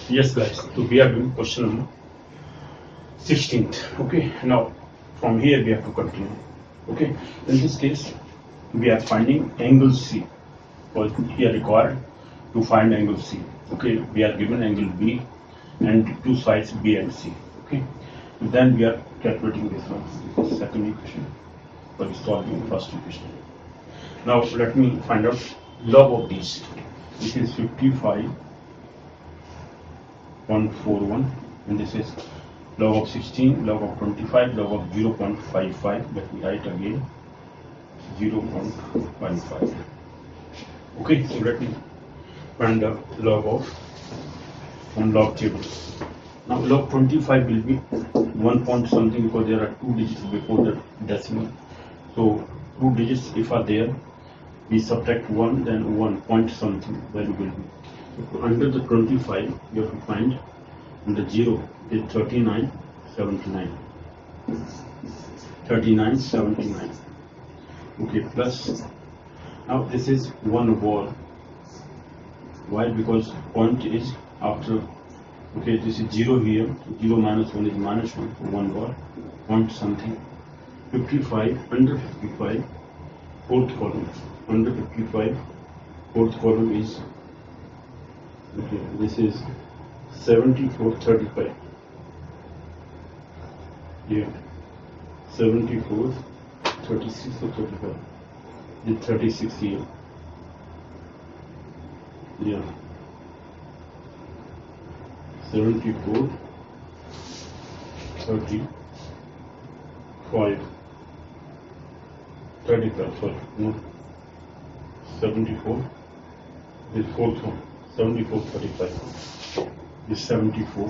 Yes, guys. So we are doing question number 16th. Okay. Now, from here we have to continue. Okay. In this case, we are finding angle C. Because we are required to find angle C. Okay. We are given angle B and two sides B and C. Okay. Then we are calculating this one. This is second equation. For solving first equation. Now let me find out log of these. This is 55.41 and this is log of 16, log of 25, log of 0.55. Let me write again 0.55. Okay, so let me find the log of from log table. Now log 25 will be 1 point something because there are two digits before the decimal. So two digits if are there, we subtract 1, then 1 point something value will be. So under the 25 you have to find, and the 0 is 39.79. 39.79. Okay, plus now this is one wall. Why? Because point is after. Okay, this is 0 here. 0 minus 1 is minus 1. So 1 wall. Point something. 55 under 55. Fourth column. Under 55. Fourth column is. Okay, this is 74.35. Here. 74.36 or 35. The 36 here. Yeah. 74, 35, 35, sorry, no, 74, this fourth one, 74, 35, this 74,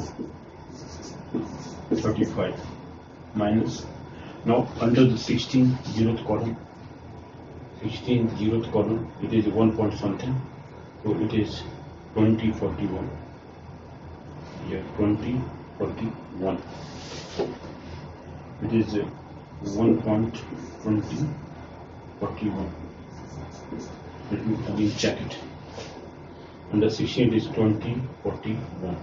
35, minus, now under the 16 zeroth column, 16 zeroth column, it is 1 point something, so it is 2041. Yeah, 2041. It is 1.2041. Let me again check it. Under 16 it is 2041.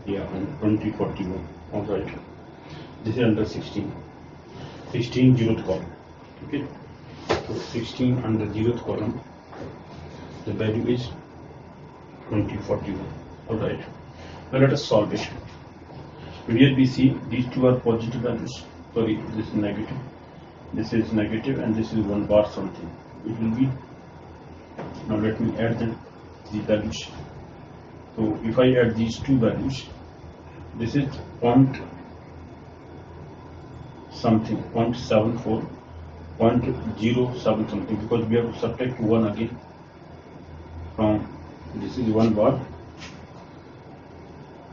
Yeah, and 2041. Alright. This is under 16. 16 zeroth column. Okay. So 16 under zeroth column, the value is 2041. Alright. Now let us solve it. Here we see these two are positive values. Sorry, this is negative. This is negative and this is 1 bar something. It will be. Now let me add the values. So if I add these two values, this is point something, 0.74, 0.07 something, because we have to subtract 1 again from. This is 1 bar.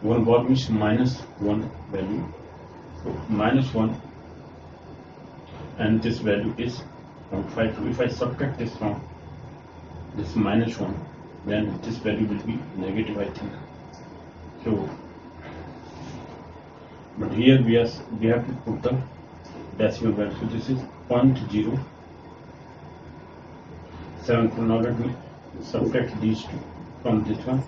1 bar means minus 1 value. So minus 1 and this value is 0.5. So if I subtract this from this minus 1, then this value will be negative, I think. So, but here we have to put the decimal value. So this is 0.07. Now let me subtract these two from this one.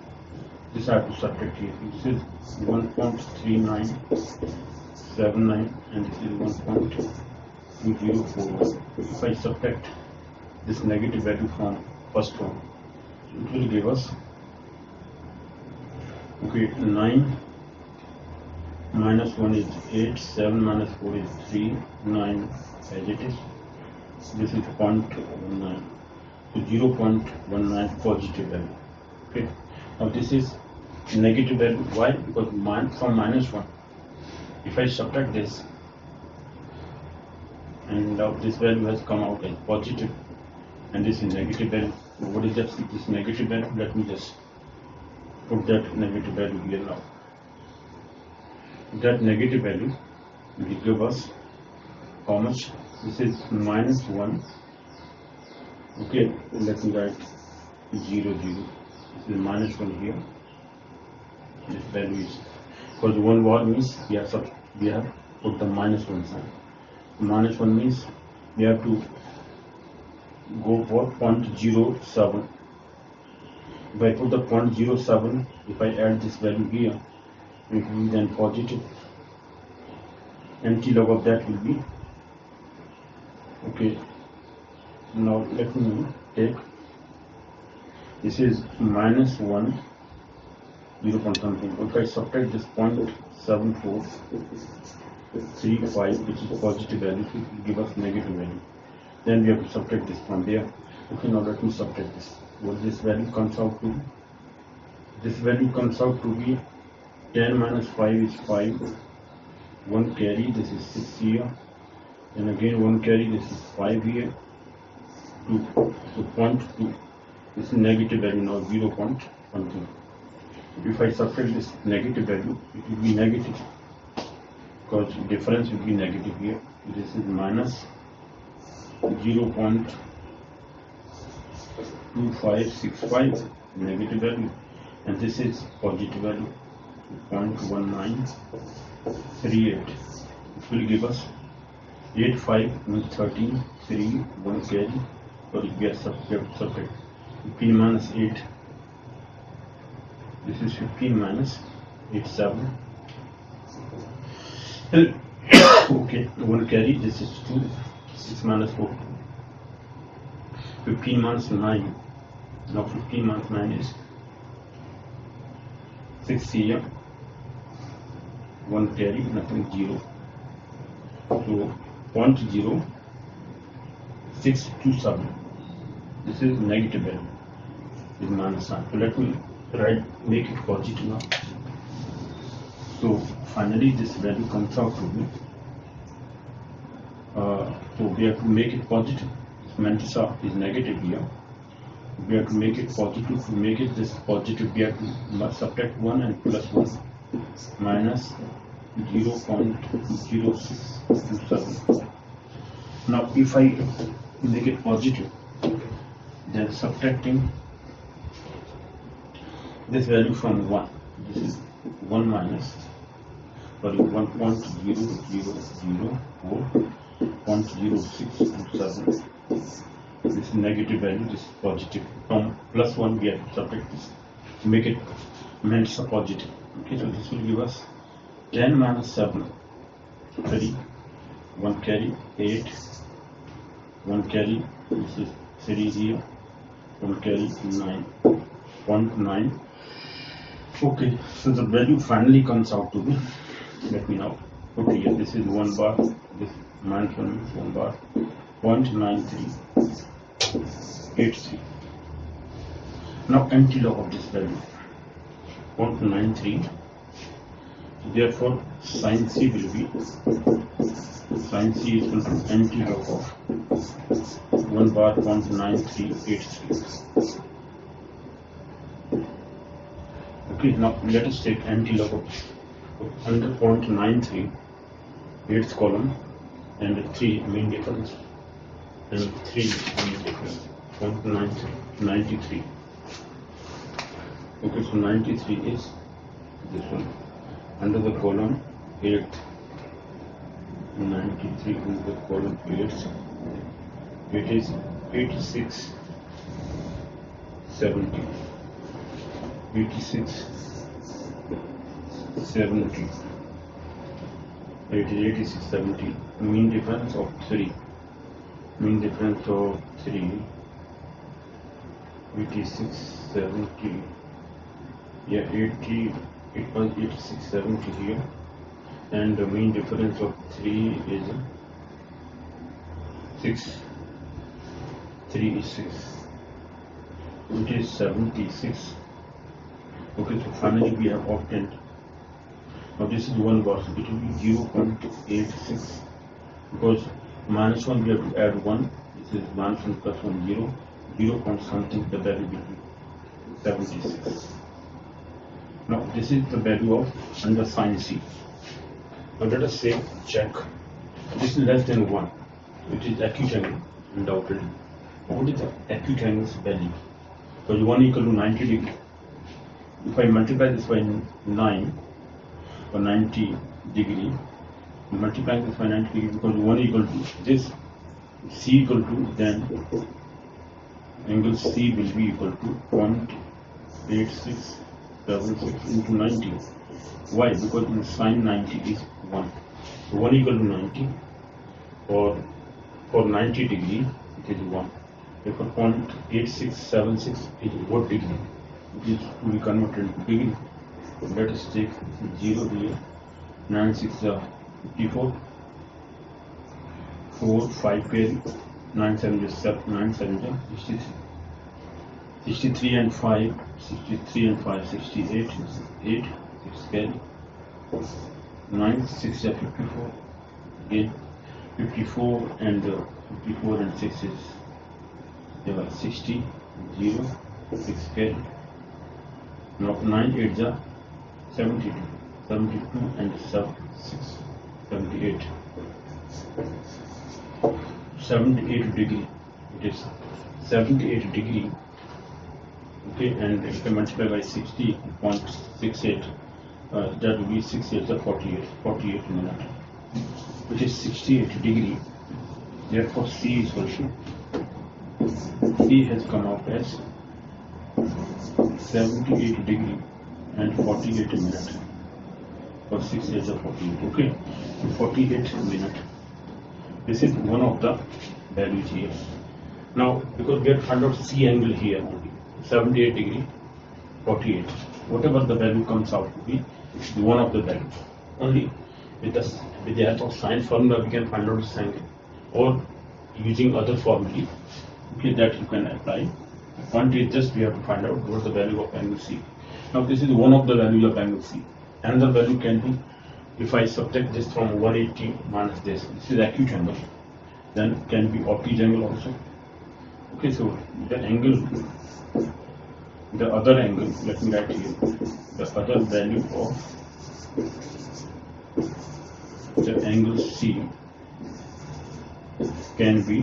This I have to subtract here. This is 1.3979 and this is 1.2041. If I subtract this negative value from first one, it will give us, okay, 9 minus 1 is 8, 7 minus 4 is 3, 9 as it is. This is 0.19. So 0.19 positive value. Okay. Now this is negative value. Why? Because from minus 1, if I subtract this, and now this value has come out as positive, and this is negative value. So what is that? This negative value. Let me just put that negative value here now. That negative value will give us how much? This is minus 1. Okay, let me write 0, 0. This is minus 1 here. This value is, because 1 bar means we have put the minus 1 sign. Minus 1 means we have to go for 0.07. If I put the 0.07, if I add this value here, it will be then positive. Anti-log of that will be, okay, now let me take, this is minus 1, 0 point something. If I subtract this 0.7435, which is positive value, it will give us negative value. Then we have to subtract this from there. Okay, now let me subtract this. What this value comes out to? This value comes out to be 10 minus 5 is 5. 1 carry, this is 6 here. And again 1 carry, this is 5 here. 2. So 0.2. This is negative value now, 0 point something. If I subtract this negative value, it will be negative. Because difference will be negative here. This is minus 0.2565 negative value, and this is positive value 0.1938. It will give us 85 means 13, 3, 1 carry, or it gets subtract 15 minus 8. This is 15 minus 87. Okay, 1 carry, this is 2, 6 minus 4. 15 minus 9. Now 15 minus 9 is 6 here. 1 carry, nothing, 0. So 0.0627. This is negative value. This is minus sign. So let me make it positive now. So finally this value comes out to be, so we have to make it positive. This Mantissa is negative here. We have to make it positive. To make it this positive, we have to subtract 1 and plus 1, minus 0.0627. Now if I make it positive, then subtracting this value from 1, this is 1 minus, sorry, 1.0004.0627. This is negative value, this is positive. From plus 1 we have to subtract this to make it Mantissa positive. Okay, so this will give us 10 minus 7, 3, 1 carry, 8, 1 carry, this is 3 here, 1 carry, 9, 0.9. Okay, so the value finally comes out to be, let me now put here, this is 1 bar, this minus 1 is 1 bar, 0.9383. Now anti-log of this value, 0.93. Therefore sin C will be, sin C is equal to anti-log of 1 bar 0.9383. Okay, now let us take anti-log of under 0.93, 8th column, and 3 mean difference, and 3 mean difference, 0.93. Okay, so 93 is this one. Under the column 8th, 93 under the column 8th, it is 86, 70. 86, 70. It is 86, 70. Mean difference of 3. Mean difference of 3. 86, 70. Yeah, 80. It was 86, 70 here. And the mean difference of 3 is 6. 3 is 6. It is 76. Okay, so finally we have obtained. Now this is 1 bar, so it will be 0.86, because minus 1 we have to add 1. This is minus 1 plus 1, 0. 0 point something, the value will be 76. Now this is the value of under sin C. Now let us say check. This is less than 1, which is acute angle, undoubtedly. What is the acute angle's value? Because 1 equal to 90 degree. If I multiply this by 9 or 90 degree, multiply this by 90 degree, because 1 equal to this, C equal to, then angle C will be equal to 8676 into 90. Why? Because in sine 90 is 1. So 1 equal to 90. For 90 degree, it is 1. Therefore, 0.8676 is what degree? It is to be converted into degree. So let us take 0 here. 9 6 are 54. 4 5 carry. 9 7 is 9 7 is 63. 63 and 5, 63 and 5, 68 is 8, 6 carry. 9 6 is 54. Again 54 and 6 is 60, 0, 6 carry. Now 9 8 is 72, 72 and 7, 6, 78. 78 degree, it is 78 degree. Okay, and if I multiply by 60.68, that will be 68 is 48 minutes, which is 68 degree. Therefore, C is also, C has come out as 78 degree and 48 minutes. For 68 is 48. Okay, 48 minutes. This is one of the values here. Now, because we have found out C angle here only, 78 degree, 48. Whatever the value comes out to be, it's one of the values. Only with the help of sine formula we can find out this angle, or using other formulae, okay, that you can apply. Point is just we have to find out what the value of angle C. Now this is one of the values of angle C. Another value can be, if I subtract this from 180 minus this is acute angle, then can be obtuse angle also. Okay, so the angle, the other angle, let me write here, the other value of the angle C can be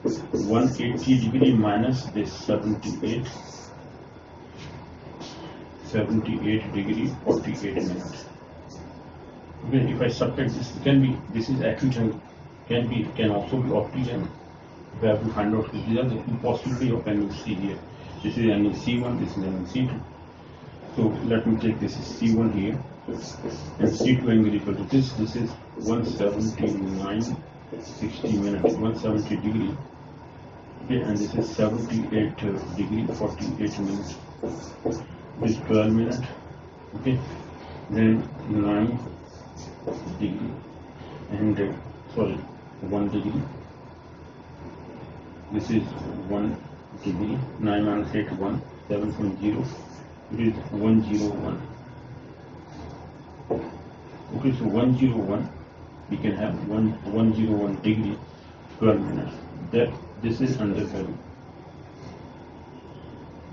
180 degree minus this 78 degree 48 minutes. Okay, if I subtract this, can be, this is acute angle, can also be obtuse angle. We have to find out these are the two possibility of angle C here. This is angle C1, this is angle C2. So let me take this is C1 here, and C2 angle equal to this. This is 179 60 minutes, 170 degree. Okay, and this is 78 degree 48 minutes. This is 12 minutes. Okay, then 9 degree and 1 degree. This is 1 degree. 9 minus 8 1, 7.0. It is 101. Okay, so 101 we can have 101 degree 12 minutes. That this is another value.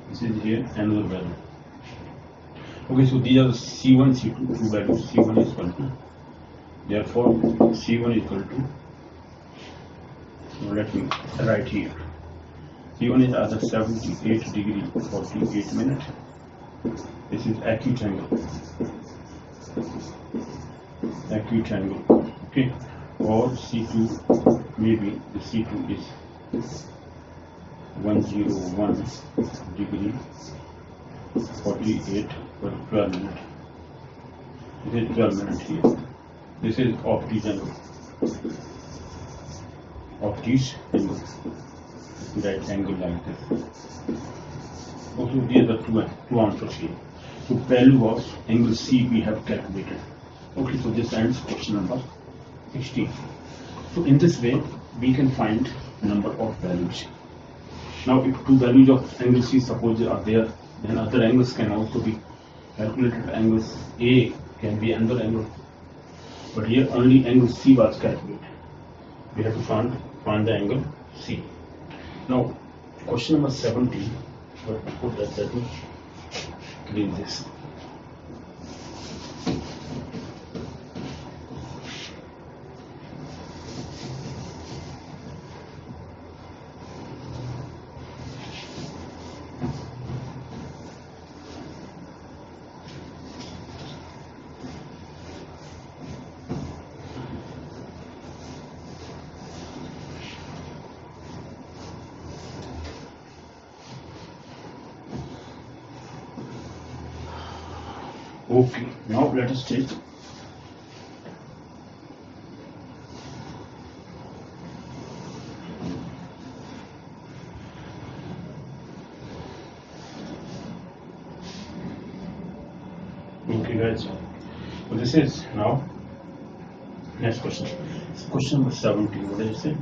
This is here another value. Okay, so these are the C1, C2 two values. C1 is equal to, therefore C1 is equal to, so let me write here. C1 is either 78 degree 48 minutes. This is acute angle. Acute angle. Okay, or C2, maybe the C2 is 101 degree 48 for 12 minutes. This is 12 minutes here. This is obtuse angle. Obtuse angle. Right angle like this. Also, these are two answers here. So value of angle C we have calculated. Okay, so this ends question number 16. So in this way we can find number of values. Now if two values of angle C suppose are there, then other angles can also be calculated. Angles A can be another angle, but here only angle C was calculated. We have to find the angle C. Now question number 17, but before that let me clean this. Okay, now let us take okay guys. So this is now next question. Question number 17. What does it say?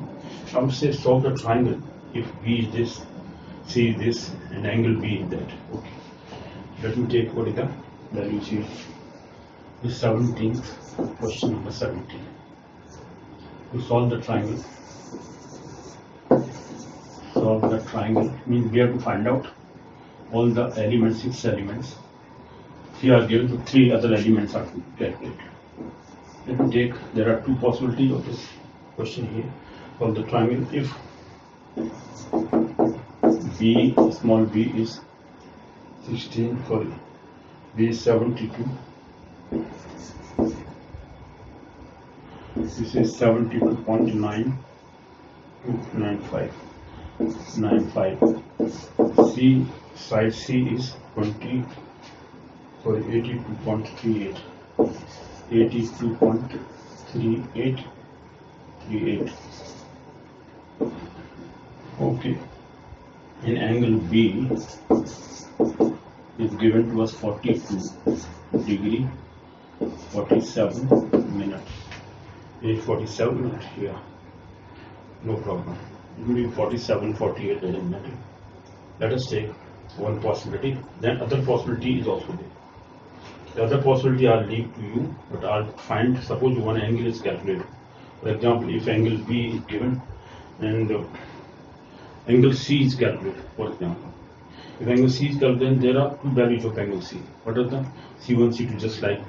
I would say solve the triangle if B is this, C is this, and angle B is that. Okay. Let me take what is the values here. The 17th question number 17. To solve the triangle. Solve the triangle means we have to find out all the elements, 6 elements. Here are given to 3 other elements are to calculate. Let me take, there are 2 possibilities of this question here. Solve the triangle if B, small b is 16, sorry, B is 72. This is 72.9295. C, side C is 82.38. 82.3838. Okay. In angle B is given to us 42 degree 47 minutes. Is 47 minutes here? No problem. It will be 47, 48, doesn't matter. Let us take one possibility. Then other possibility is also there. The other possibility I'll leave to you, but I'll find, suppose one angle is calculated. For example, if angle B is given and angle C is calculated, for example. If angle C is calculated, then there are 2 values of angle C. What are the C1, C2, just like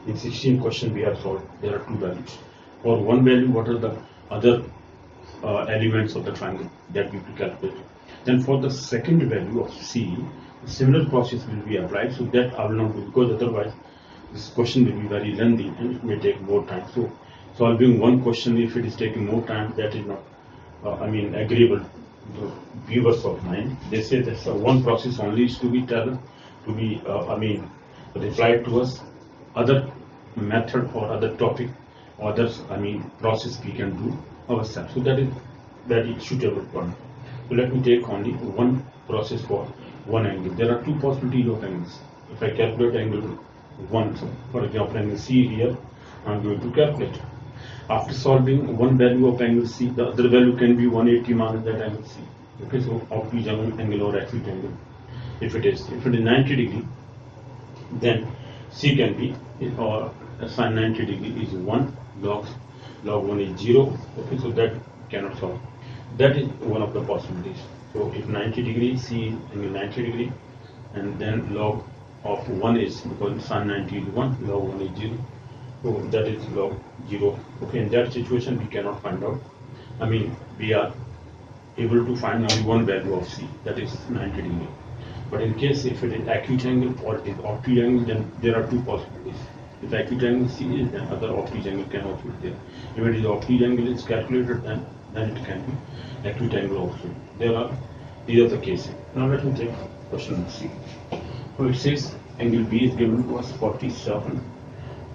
in 16 question we have solved, there are 2 values. For one value, what are the other elements of the triangle that we have to calculate. Then for the second value of C, a similar process will be applied, so that I will not do, because otherwise this question will be very lengthy and it may take more time. So solving one question, if it is taking more time, that is not agreeable to the viewers of mine. They say that one process only is to be replied to us. Other method or other topic or others process we can do ourselves. So that is very suitable one. So let me take only one process for one angle. There are 2 possibilities of angles. If I calculate angle 1, so for example angle C here, I am going to calculate. After solving one value of angle C, the other value can be 180 minus that angle C. Okay, so obtuse angle or acute angle. If it is 90 degree, then C can be, or sin 90 degree is 1, log 1 is 0. Okay, so that cannot solve. That is one of the possibilities. So if 90 degree, C is angle 90 degree, and then log of 1 is, because sin 90 is 1, log 1 is 0. So that is log 0. Okay, in that situation we cannot find out. We are able to find only one value of C, that is 90 degree. But in case if it is acute angle or it is obtuse angle, then there are 2 possibilities. If acute angle C is, then other obtuse angle can also be there. If it is obtuse angle is calculated, then it can be acute angle also. These are the cases. Now let me take question C. So it says angle B is given to us 47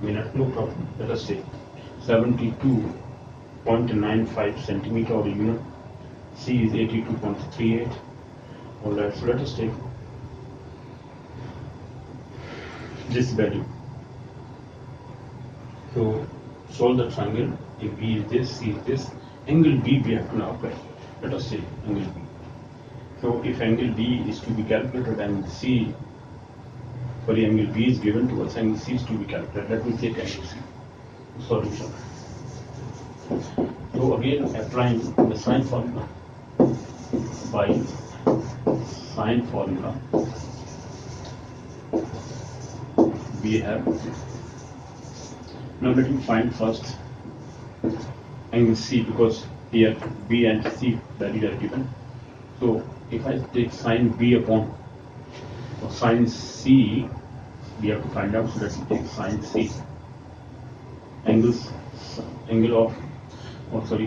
minutes, no problem. Let us say 72.95 centimeter or unit. C is 82.38. Alright, so let us take this value. So solve the triangle. If B is this, C is this, angle B we have to now apply. Let us say angle B. So if angle B is to be calculated and angle B is given to us, angle C is to be calculated. Let me take angle C. Solution. So again applying the sine formula. By sine formula we have. Now let me find first angle C, because here B and C values are given. So if I take sine B upon sine C, we have to find out. So let's take sine C.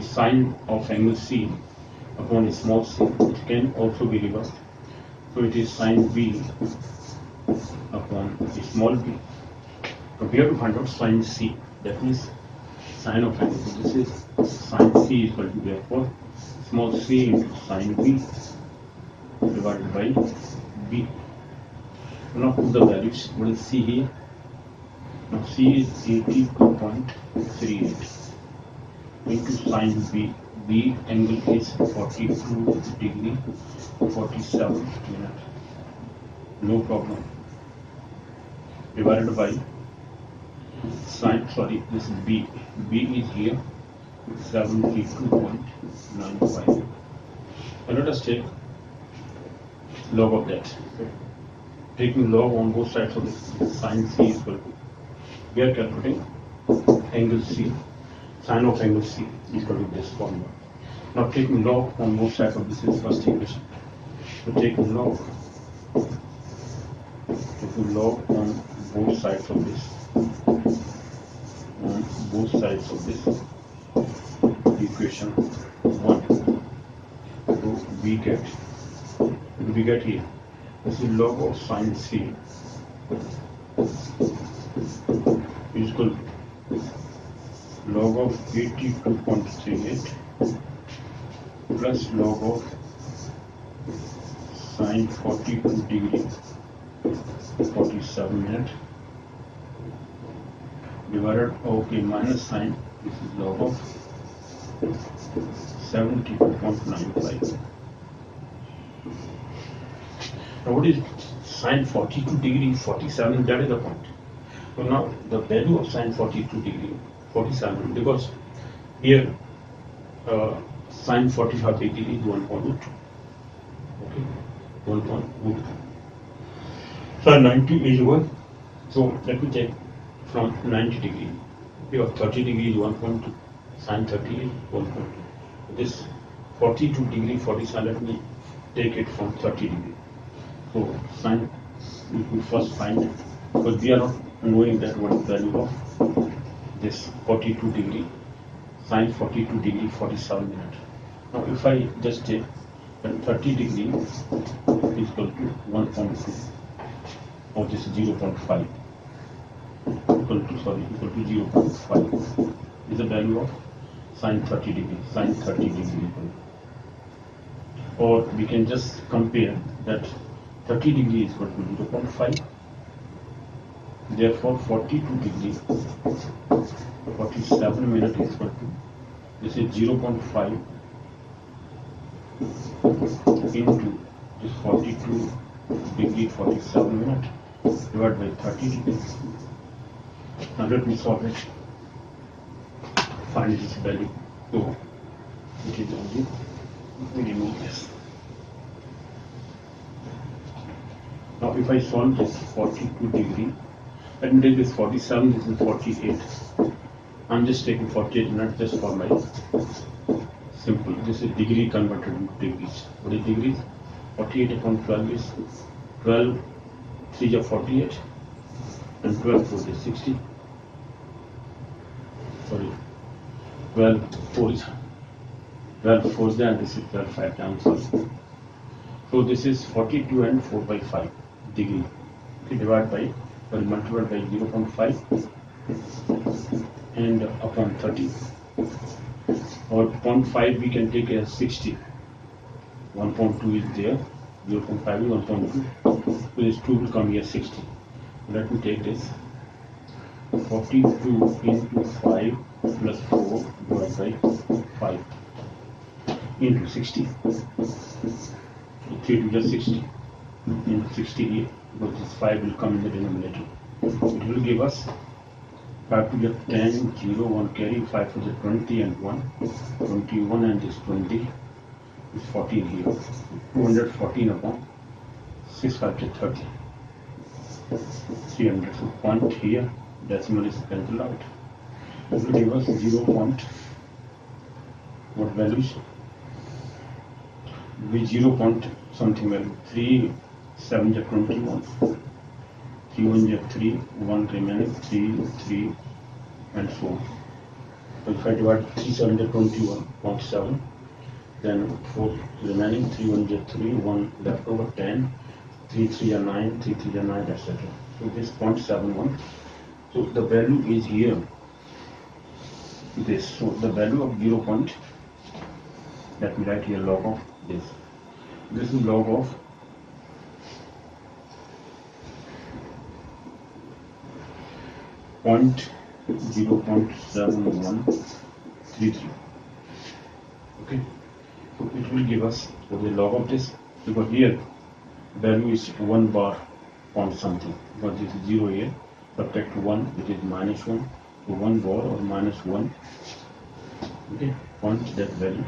Sine of angle C upon a small c, it can also be reversed. So it is sine B upon small b. Now we have to find out sine c. That means sine of angle. So this is sine c is equal to therefore small c into sine b divided by b. Now put the values. What is c here? Now c is 82.38 into sine b. B angle is 42 degree 47 minute. No problem. Divided by sine, sorry, this is b. B is here 72.95. And let us take log of that. Taking log on both sides of this, sine c is equal to, we are calculating angle c. Sine of angle c is equal to this formula. Now taking log on both sides of this is first equation. So taking log on both sides of this, equation 1. So we get here, this is log of sine c is equal to log of 82.38 plus log of sine 42 degree 47 minute divided, okay, minus sine, this is log of 72.95. Now what is sine 42 degree 47? That is the point. So now the value of sine 42 degree 47, because here sine 45 degree is 1.2. Okay, 1.2. Sine 90 is 1. So let me take from 90 degree. Here 30 degree is 1.2. Sine 30 is 1.2. This 42 degree 47, let me take it from 30 degree. So sine, we could first find, because we are not knowing that what is the value of this 42 degree, sine 42 degree 47 minute. Now if I just take then 30 degree is equal to 1.2, or this is 0.5, equal to 0.5 is the value of sine 30 degree, sine 30 degree. Or we can just compare that 30 degree is equal to 0.5. Therefore 42 degree 47 minute is equal to, this is 0.5 into this 42 degree 47 minute divided by 30 degrees. Now let me solve it. Find this value. So it is only, we remove this. Now if I solve this 42 degree, let me take this 47, this is 48. I'm just taking 48 minutes just for my simple. This is degree converted into degrees. What is degrees? 48 upon 12 is 12, 3 are 48, and 12 4 is 60. Sorry, 12 4 is 12 4 is there, and this is 12 5 down. Sorry. So this is 42 and 4 by 5 degree. Okay, divide by, well, multiplied by 0.5 and upon 30. Or 0.5 we can take as 60. 1.2 is there. 0.5 is 1.2. So this 2 will come here 60. Let me take this. 42 into 5 plus 4 divided by 5 into 60. 3 to just 60 into 60 here, because this 5 will come in the denominator. It will give us 5 to the 10, 0, 1 carry, 5 to the 20 and 1, 21 and this 20 is 14 here. 214 upon 6 5 to 30. 300. So point here, decimal is cancelled out. It will give us 0. What values? With 0 point something value. 3 7 is 21. 3 1 is 3, 1 remaining, 3 3 and so on. So if I divide 3 7 is 21.7, then 4 remaining, 3 1 is 3, 1 left over 10, 3 3 are 9, 3 3 are 9, etc. So this 0.71. So the value is here. This. So the value of 0 point. Let me write here log of this. This is log of 0.7133. Okay, so it will give us the log of this, because here value is 1 bar point something, because this is 0 here, subtract 1, it is minus 1, so 1 bar or minus 1, okay, point that value,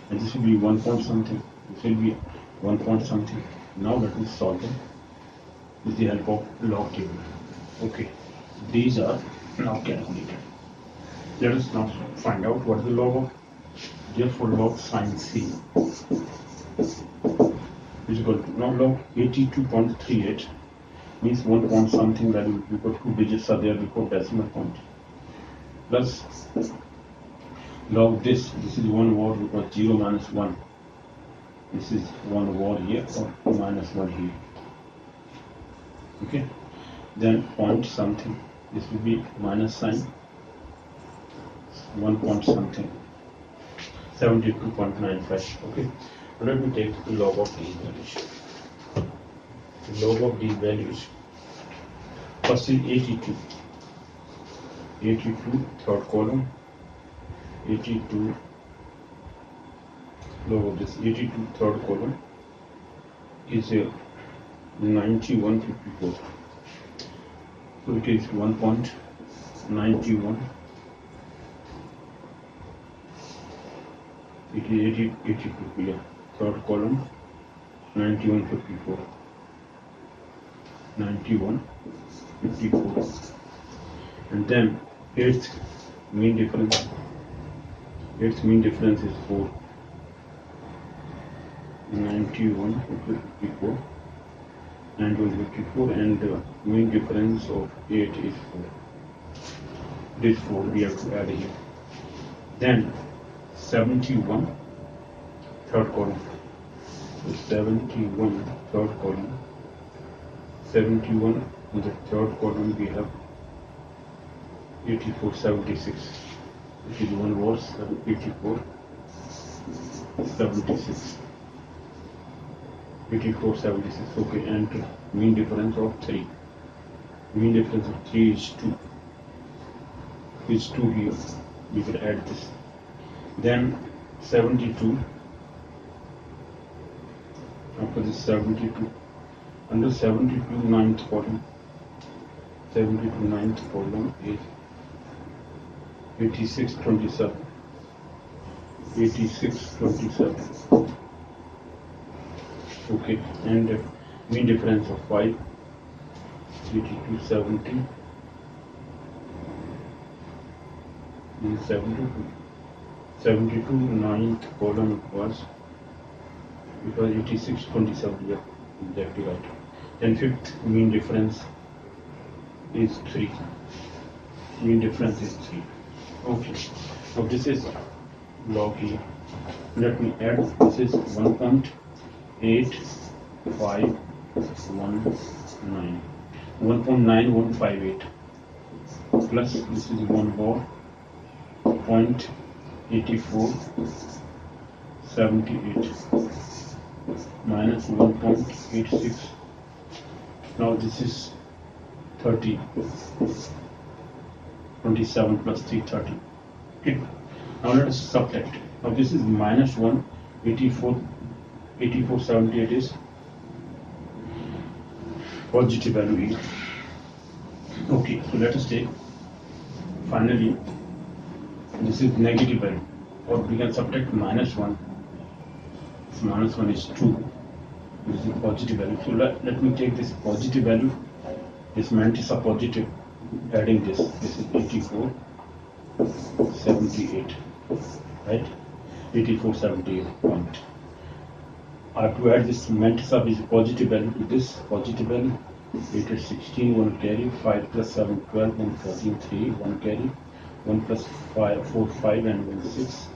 and this will be 1 point something, this will be 1 point something. Now let me solve them with the help of log table. Okay, these are now calculated. Let us now find out what is the log of. Therefore, log sin C is equal to, now log 82.38 means 1 point something value, because 2 digits are there before decimal point, plus log this is 1 over, because 0 minus 1, this is 1 over here, or minus 1 here. Okay, then point something, this will be minus sign, 1 point something, 72.95. Okay, let me take the log of these values. The log of these values, first is 82, third column, 82, log of this 82 third column is 9154. So it is 1.91. It is 82 here. Third column 9154. 9154. And then eighth mean difference. Eighth mean difference is 4. 9154. 9154, and the mean difference of 8 is 4. This 4 we have to add here. Then 71 third column. So 71 third column. 71 in the third column we have 8476. This is one was 8476. 8476. Okay, and mean difference of 3. Mean difference of 3 is 2. Is 2 here. We can add this. Then 72. After this 72, under 72 ninth column. 72 ninth column is 8627. 8627. Okay, and mean difference of 5, 8270, 72 ninth column was 8627, yeah, exactly right. Then fifth mean difference is 3. Mean difference is 3. Okay, so this is log here. Let me add, this is 1.8519, 1.9158 plus this is 1 bar 0.8478 minus 1.86. Now this is 30, 27 plus 3, 30. Okay. Now let us subtract. Now this is minus 1, 8478 is positive value here. Okay, so let us take, finally, this is negative value, or we can subtract minus 1. This minus 1 is 2. This is positive value. So let me take this positive value. This meant is a positive. Adding this is 8478, right? 8478 point. I have to add this Mantissa is positive value to this positive value. 8 is 16, 1 carry, 5 plus 7, 12, 1 14, 3, 1 carry, 1 plus 5, 4, 5, and 1 6,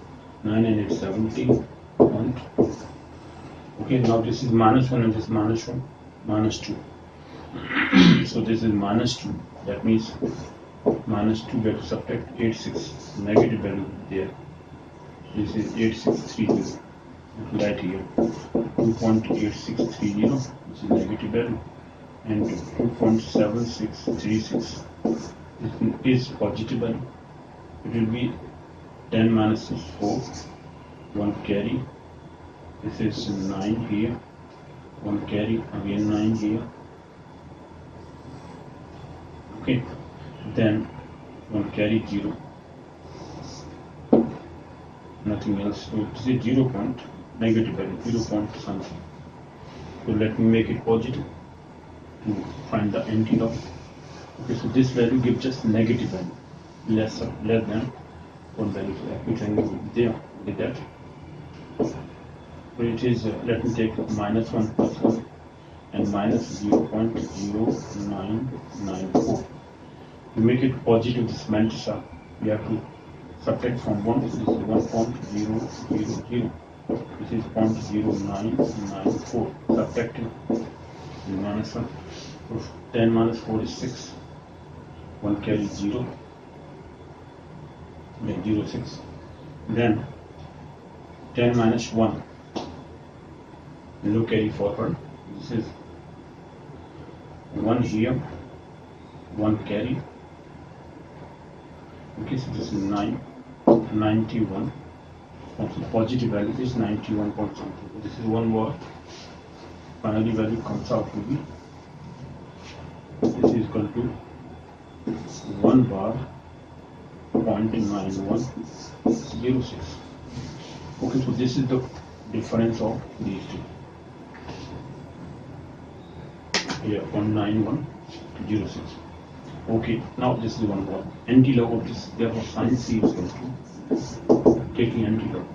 9 and 8, 17, 1, Okay, now this is minus 1 and this minus 1, minus 2. So this is minus 2, that means minus 2 we have to subtract 86, negative value there. This is 8630, right here, 2.8630, which is negative value, and 2.7636 is positive value. It will be 10 minus 4, 1 carry, this is 9 here, 1 carry, again 9 here, okay, then 1 carry 0, nothing else. So this is 0 point, negative value, 0 point something. So let me make it positive to find the anti-log. Okay, so this value gives just negative value, less than one value, which angle will be there with that. So it is, let me take minus 1 plus 1 and minus 0.0994. To make it positive, this mantra, we have to subtract from 1, this is 1.000, this is 0.0994, subtracting minus 1. So 10 minus 4 is 6, 1 carry 0, then 0, 6. Then 10 minus 1, no carry forward, this is 1 here, 1 carry. Okay, so this is 91. Also positive value is 91 point something. This is 1 bar. Finally value comes out to be, this is equal to 1 bar 0.9106. Okay, so this is the difference of these two. Here 19106. Okay, now this is 1 bar. Anti-log of this, therefore sin C is equal to, taking anti-log,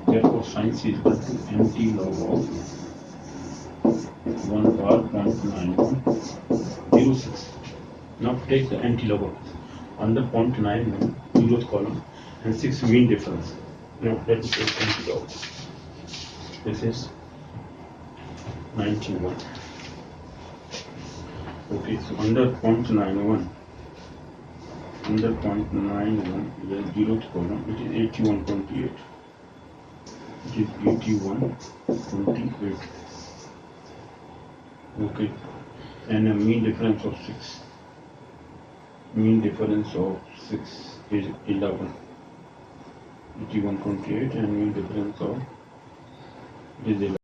therefore sin C is equal to anti-log of 1 bar 0.9106. Now take the anti-log of this under 0.91, 0th column, and 6 mean difference. Now let me take anti-log. This is 91. Okay, so under 0.91, the 0th column, it is 81.8. It is 81.8. Okay, and a mean difference of 6. Mean difference of 6 is 11. 81.8, and mean difference of is 11.